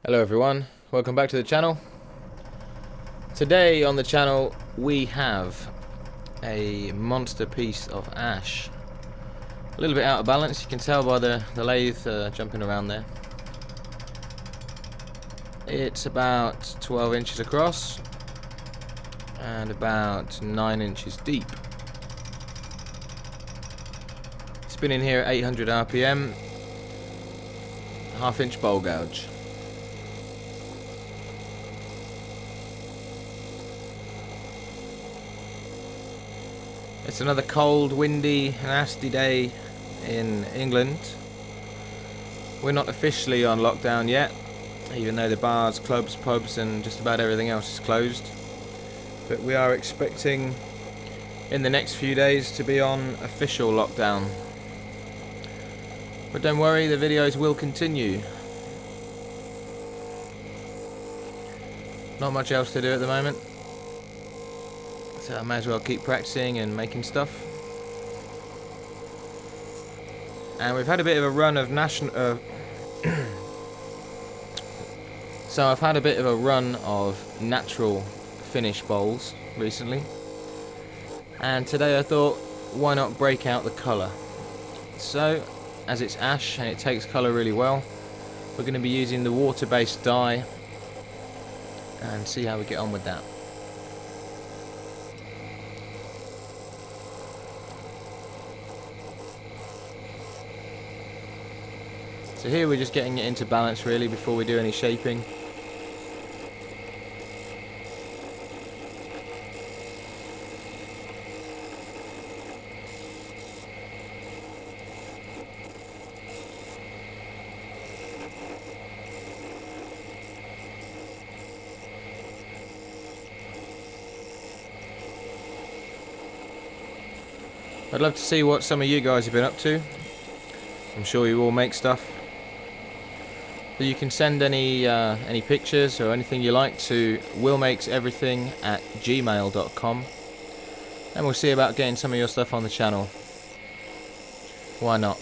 Hello everyone, welcome back to the channel. Today on the channel we have a monster piece of ash. A little bit out of balance, you can tell by the lathe jumping around there. It's about 12 inches across and about 9 inches deep. Spinning here at 800 RPM, half-inch bowl gouge. It's another cold, windy, nasty day in England. We're not officially on lockdown yet, even though the bars, clubs, pubs and just about everything else is closed. But we are expecting in the next few days to be on official lockdown. But don't worry, the videos will continue. Not much else to do at the moment, so I may as well keep practicing and making stuff. And we've had a bit of a run of so I've had a bit of a run of natural finish bowls recently, and today I thought, why not break out the colour? So, as it's ash and it takes colour really well, we're going to be using the water-based dye and see how we get on with that. So here we're just getting it into balance really before we do any shaping. I'd love to see what some of you guys have been up to. I'm sure you all make stuff. So you can send any pictures or anything you like to willmakeseverything@gmail.com, and we'll see about getting some of your stuff on the channel. Why not?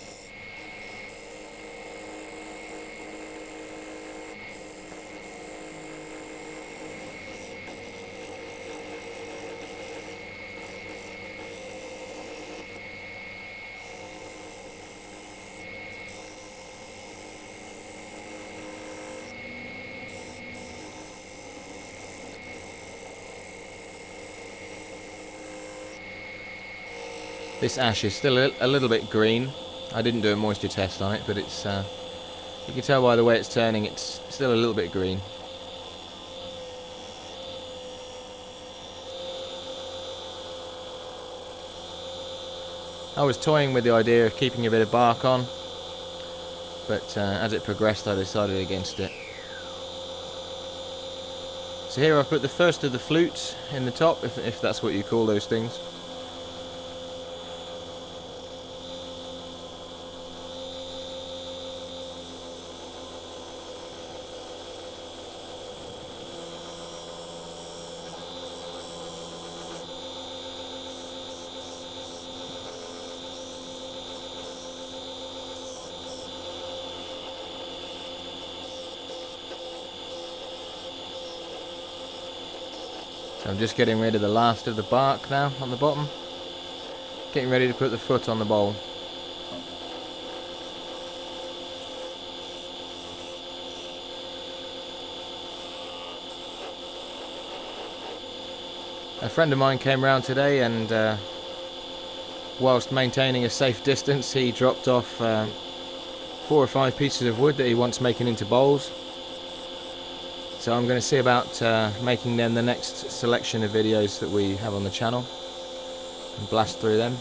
This ash is still a little bit green. I didn't do a moisture test on it, but it's you can tell by the way it's turning, it's still a little bit green. I was toying with the idea of keeping a bit of bark on, but as it progressed I decided against it. So here I've put the first of the flutes in the top, if that's what you call those things. So I'm just getting rid of the last of the bark now on the bottom. Getting ready to put the foot on the bowl. A friend of mine came round today and whilst maintaining a safe distance he dropped off 4 or 5 pieces of wood that he wants making into bowls. So I'm going to see about making them the next selection of videos that we have on the channel and blast through them.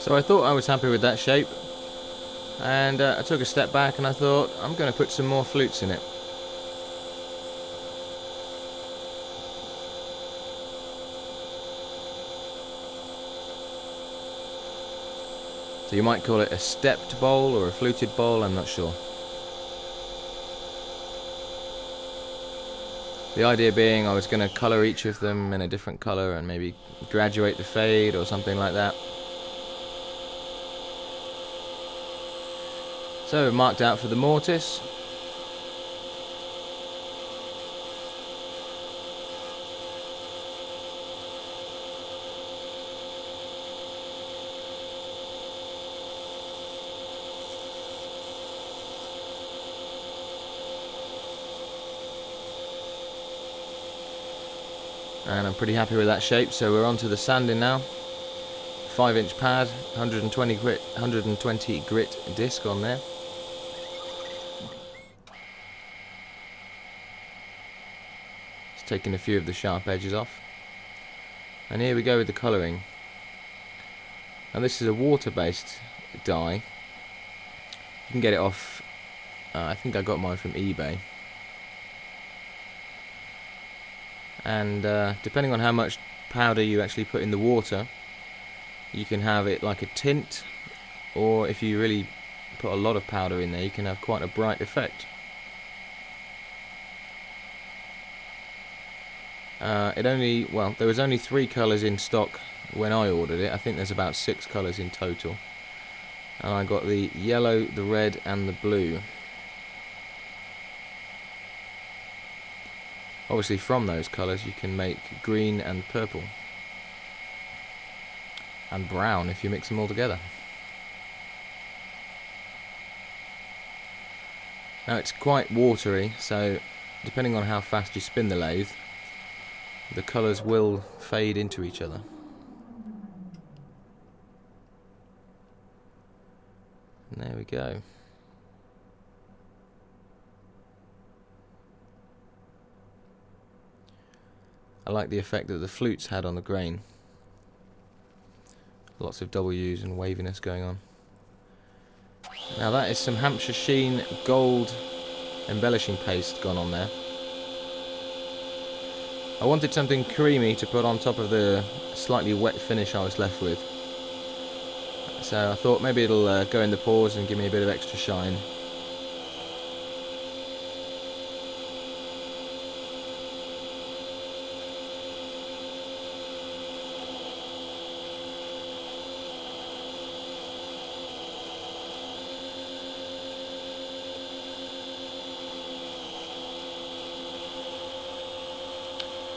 So I thought I was happy with that shape, and I took a step back and I thought I'm going to put some more flutes in it. So you might call it a stepped bowl or a fluted bowl, I'm not sure. The idea being I was going to colour each of them in a different colour and maybe graduate the fade or something like that. So marked out for the mortise. And I'm pretty happy with that shape, so we're on to the sanding now. 5-inch pad, 120 grit disc on there. Just taking a few of the sharp edges off. And here we go with the colouring. Now this is a water-based dye. You can get it off, I think I got mine from eBay. And depending on how much powder you actually put in the water, you can have it like a tint, or if you really put a lot of powder in there, you can have quite a bright effect. There was only 3 colours in stock when I ordered it. I think there's about 6 colours in total. And I got the yellow, the red and the blue. Obviously from those colours you can make green and purple. And brown if you mix them all together. Now it's quite watery, so depending on how fast you spin the lathe, the colours will fade into each other. And there we go. I like the effect that the flutes had on the grain. Lots of W's and waviness going on. Now that is some Hampshire Sheen gold embellishing paste gone on there. I wanted something creamy to put on top of the slightly wet finish I was left with. So I thought maybe it'll go in the pores and give me a bit of extra shine.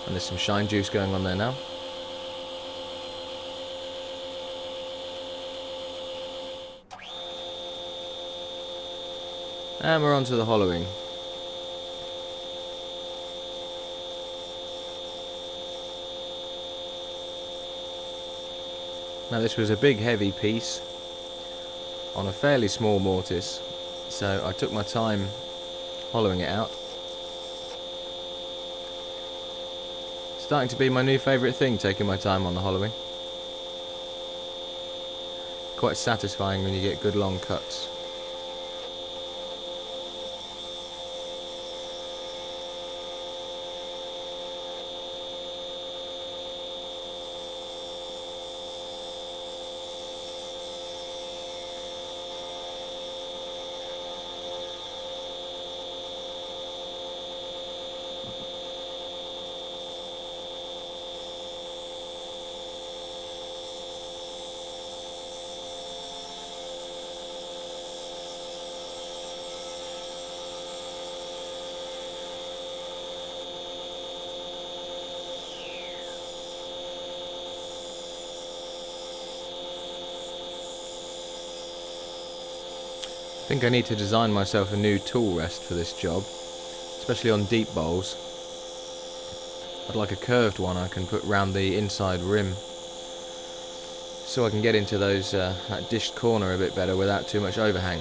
And there's some shine juice going on there now. And we're on to the hollowing. Now this was a big heavy piece on a fairly small mortise, so I took my time hollowing it out. Starting to be my new favourite thing, taking my time on the hollowing. Quite satisfying when you get good long cuts. I think I need to design myself a new tool rest for this job, especially on deep bowls. I'd like a curved one I can put round the inside rim, so I can get into those that dished corner a bit better without too much overhang.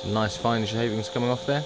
Some nice fine shavings coming off there.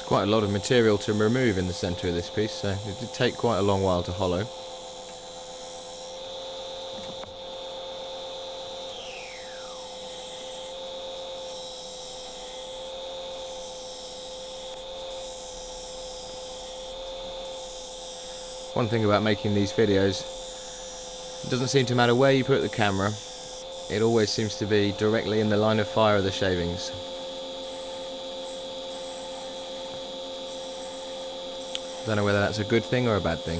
Quite a lot of material to remove in the centre of this piece, so it did take quite a long while to hollow. One thing about making these videos, it doesn't seem to matter where you put the camera, it always seems to be directly in the line of fire of the shavings. Don't know whether that's a good thing or a bad thing.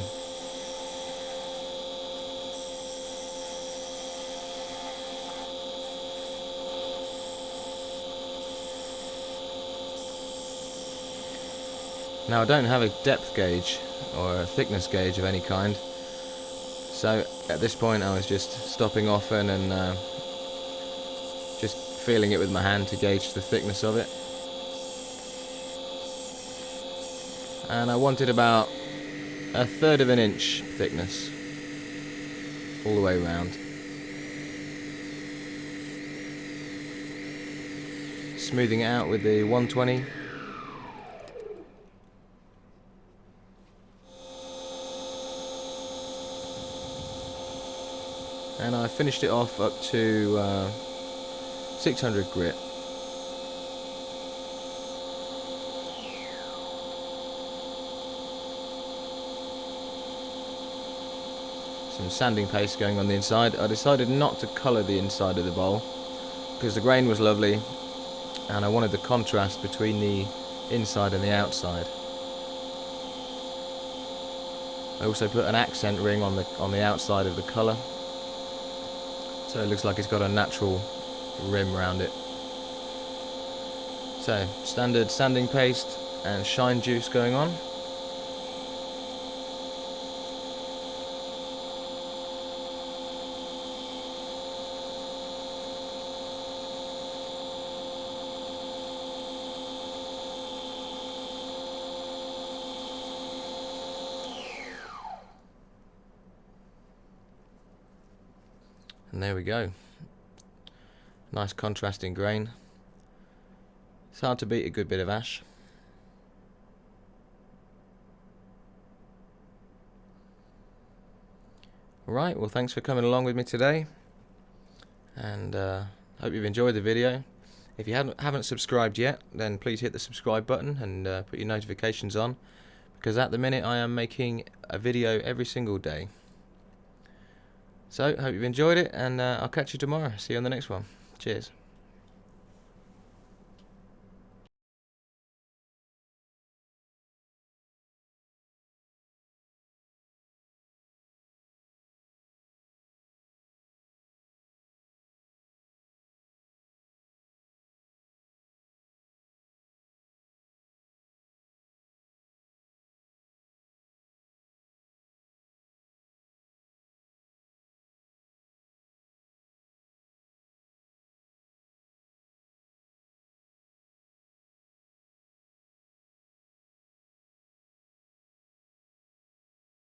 Now I don't have a depth gauge or a thickness gauge of any kind, so at this point I was just stopping often and just feeling it with my hand to gauge the thickness of it. And I wanted about 1/3 of an inch thickness all the way around. Smoothing it out with the 120. And I finished it off up to 600 grit. Some sanding paste going on the inside. I decided not to colour the inside of the bowl because the grain was lovely and I wanted the contrast between the inside and the outside. I also put an accent ring on the outside of the colour, so it looks like it's got a natural rim around it. So, standard sanding paste and shine juice going on. And there we go. Nice contrasting grain. It's hard to beat a good bit of ash. Alright, well thanks for coming along with me today. And hope you've enjoyed the video. If you haven't subscribed yet, then please hit the subscribe button and put your notifications on, because at the minute I am making a video every single day. So, hope you've enjoyed it, and I'll catch you tomorrow. See you on the next one. Cheers.